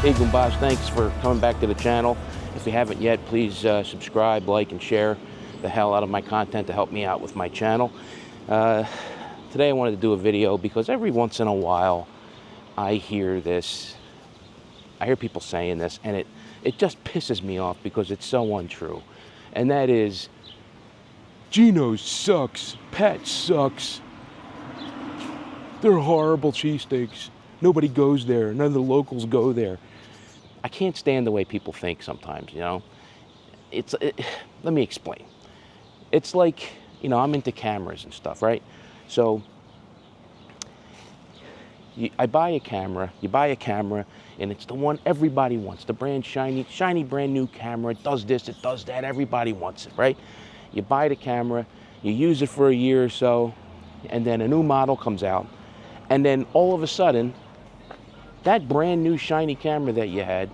Hey Goombas, thanks for coming back to the channel. If you haven't yet, please subscribe, like, and share the hell out of my content to help me out with my channel. Today I wanted to do a video because every once in a while I hear this. I hear people saying this, and it just pisses me off because it's so untrue. And that is, Geno sucks, Pat sucks. They're horrible cheesesteaks. Nobody goes there. None of the locals go there. I can't stand the way people think sometimes, you know. Let me explain. It's like, you know, I'm into cameras and stuff, right? So I buy a camera, you buy a camera, and it's the one everybody wants. The brand shiny brand new camera. It does this, it does that. Everybody wants it, right? You buy the camera, you use it for a year or so, and then a new model comes out. And then all of a sudden, that brand new shiny camera that you had,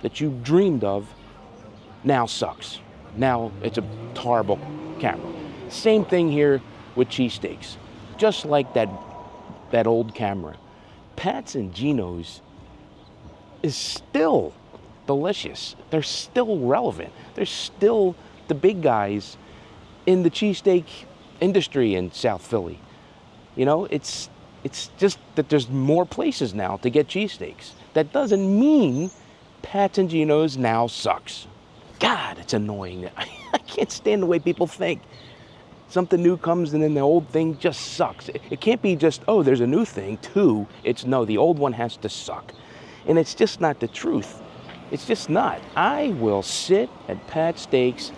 that you dreamed of, now sucks. Now it's a horrible camera. Same thing here with cheesesteaks. Just like that old camera, Pat's and Geno's is still delicious. They're still relevant. They're still the big guys in the cheesesteak industry in South Philly. You know, it's just that there's more places now to get cheesesteaks. That doesn't mean Pat's and Geno's now sucks. God, it's annoying. I can't stand the way people think. Something new comes and then the old thing just sucks. It can't be just, oh, there's a new thing, too. It's no, the old one has to suck. And it's just not the truth. It's just not. I will sit at Pat's Steaks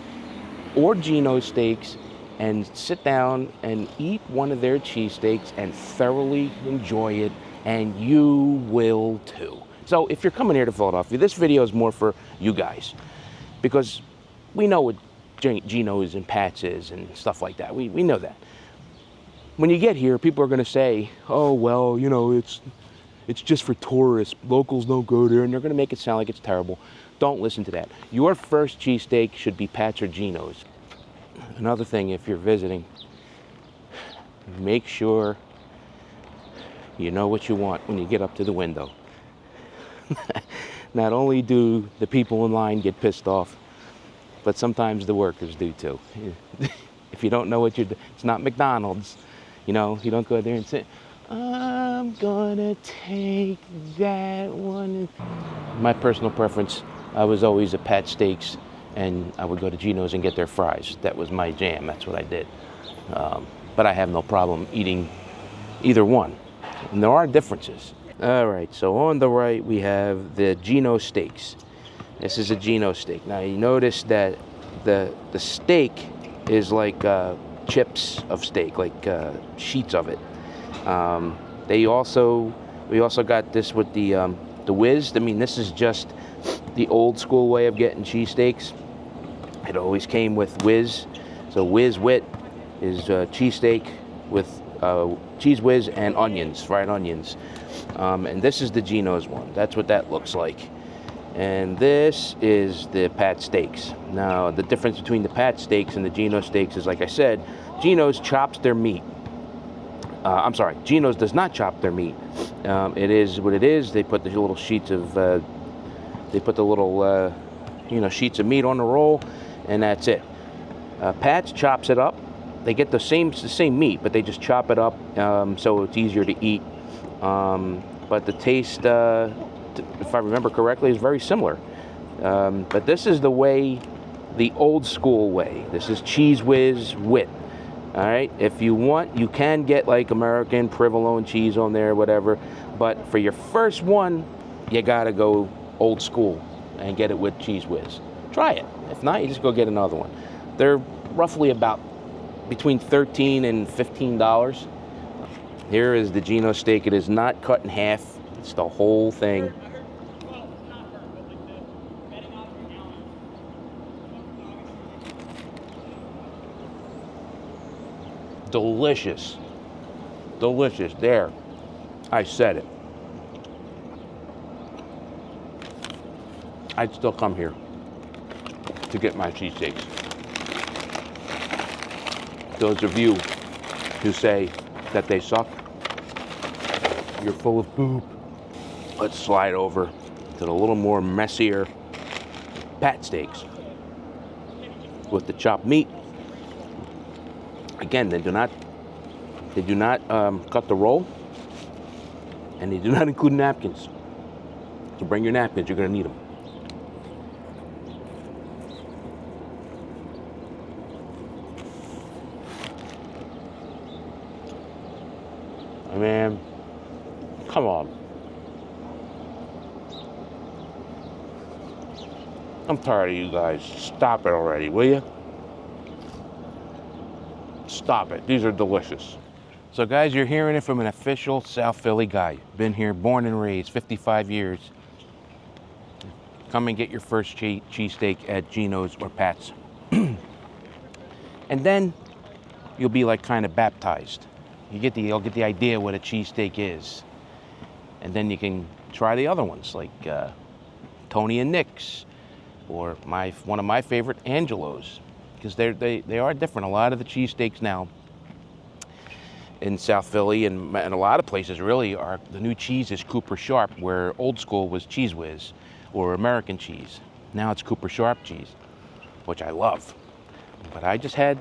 or Geno's Steaks and sit down and eat one of their cheesesteaks and thoroughly enjoy it, and you will too. So if you're coming here to Philadelphia, this video is more for you guys, because we know what Geno's and Pat's is and stuff like that. We know that. When you get here, people are gonna say, oh, well, you know, it's just for tourists. Locals don't go there, and they're gonna make it sound like it's terrible. Don't listen to that. Your first cheesesteak should be Pat's or Geno's. Another thing, if you're visiting, make sure you know what you want when you get up to the window. Not only do the people in line get pissed off, but sometimes the workers do too. If you don't know what it's not McDonald's, you know, you don't go there and say, I'm gonna take that one. My personal preference, I was always a Pat Steaks, and I would go to Geno's and get their fries. That was my jam. That's what I did. But I have no problem eating either one. And there are differences. All right, so on the right, we have the Geno steaks. This is a Geno steak. Now, you notice that the steak is like chips of steak, like sheets of it. We also got this with the whiz. I mean, this is just the old school way of getting cheesesteaks. It always came with whiz. So whiz wit is cheesesteak with cheese whiz and onions, fried onions. And this is the Geno's one. That's what that looks like. And this is the Pat Steaks. Now, the difference between the Pat Steaks and the Geno Steaks is, like I said, Geno's chops their meat. I'm sorry, Geno's does not chop their meat. It is what it is. They put the little sheets of, sheets of meat on the roll, and that's it. Pat's chops it up. They get the same meat, but they just chop it up so it's easier to eat. But the taste, if I remember correctly, is very similar. But this is the way, the old school way. This is cheese whiz wit. All right. If you want, you can get like American provolone cheese on there, whatever. But for your first one, you gotta go old school and get it with cheese whiz. Try it. If not, you just go get another one. They're roughly about between $13 and $15. Here is the Geno steak. It is not cut in half. It's the whole thing. Delicious. Delicious. There. I said it. I'd still come here to get my cheesesteaks. Those of you who say that they suck, you're full of poop. Let's slide over to the little more messier pat steaks with the chopped meat. Again, they do not cut the roll, and they do not include napkins. So bring your napkins, you're gonna need them. Man, come on. I'm tired of you guys. Stop it already, will you? Stop it. These are delicious. So guys, you're hearing it from an official South Philly guy. Been here, born and raised, 55 years. Come and get your first cheesesteak at Geno's or Pat's. And then you'll be like kind of baptized. You'll get the idea what a cheesesteak is. And then you can try the other ones like Tony and Nick's, or one of my favorite, Angelo's, because they are different. A lot of the cheesesteaks now in South Philly and a lot of places really are, the new cheese is Cooper Sharp, where old school was Cheese Whiz or American cheese. Now it's Cooper Sharp cheese, which I love. But I just had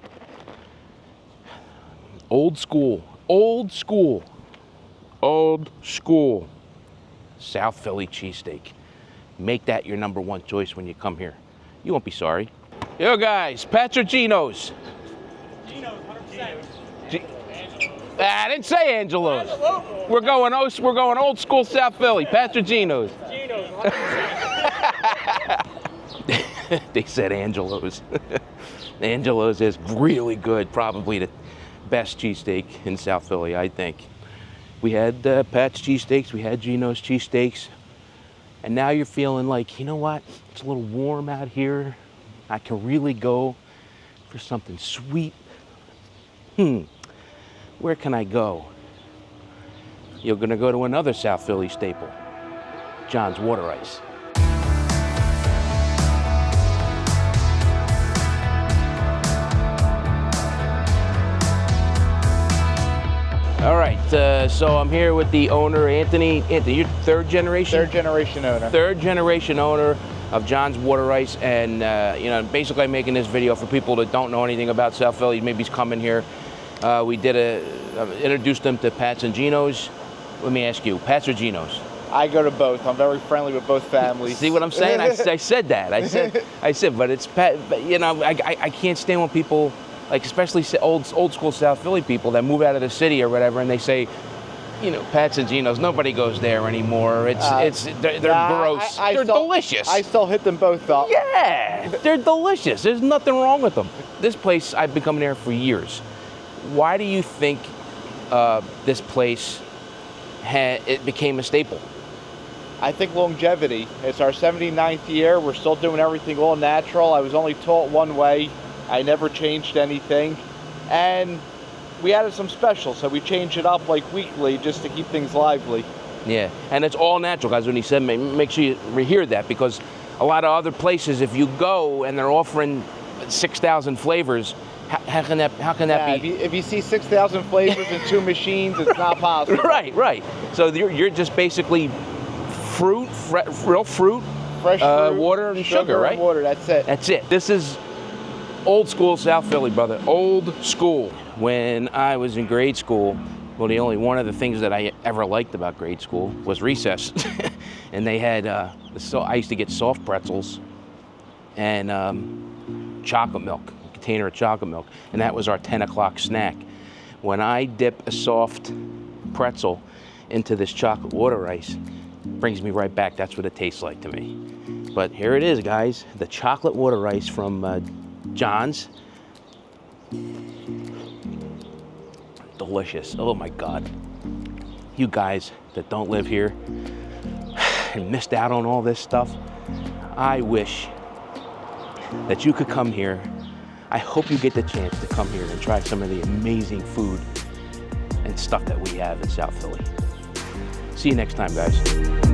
old school South Philly cheesesteak. Make that your #1 choice when you come here. You won't be sorry. Yo guys, Pat's or Geno's? Geno's, 100%. I didn't say Angelo's. We're going old school South Philly. Pat's or Geno's? Geno's, 100%. They said Angelo's. Angelo's is really good, probably the best cheesesteak in South Philly, I think. We had Pat's cheesesteaks, we had Geno's cheesesteaks, and now you're feeling like, you know what? It's a little warm out here. I can really go for something sweet. Where can I go? You're gonna go to another South Philly staple, John's Water Ice. All right, so I'm here with the owner, Anthony. Anthony, you're third generation? Third generation owner. Third generation owner of John's Water Ice, and basically I'm making this video for people that don't know anything about South Philly. Maybe he's coming here. We introduced them to Pat's and Geno's. Let me ask you, Pat's or Geno's? I go to both. I'm very friendly with both families. See what I'm saying? I said that. I said, but it's Pat. But, I can't stand when people, like especially old school South Philly people that move out of the city or whatever, and they say, Pat's and Geno's, nobody goes there anymore. They're gross. They're delicious. I still hit them both up. Yeah, they're delicious. There's nothing wrong with them. This place, I've been coming there for years. Why do you think this place it became a staple? I think longevity. It's our 79th year. We're still doing everything all natural. I was only taught one way. I never changed anything. And we added some specials, so we change it up like weekly just to keep things lively. Yeah, and it's all natural, guys. When he said, make sure you hear that, because a lot of other places, if you go and they're offering 6,000 flavors, how can that be? If you see 6,000 flavors in 2 machines, it's not possible. Right. So you're just basically fruit, real fruit, fresh fruit, water and sugar, right? And water. That's it. That's it. This is old school South Philly, brother. Old school. When I was in grade school, well, one of the things that I ever liked about grade school was recess, and they had I used to get soft pretzels and chocolate milk. Container of chocolate milk, and that was our 10 o'clock snack. When I dip a soft pretzel into this chocolate water ice, it brings me right back. That's what it tastes like to me. But here it is, guys, the chocolate water ice from John's. Delicious. Oh my God. You guys that don't live here and missed out on all this stuff, I wish that you could come here. I hope you get the chance to come here and try some of the amazing food and stuff that we have in South Philly. See you next time, guys.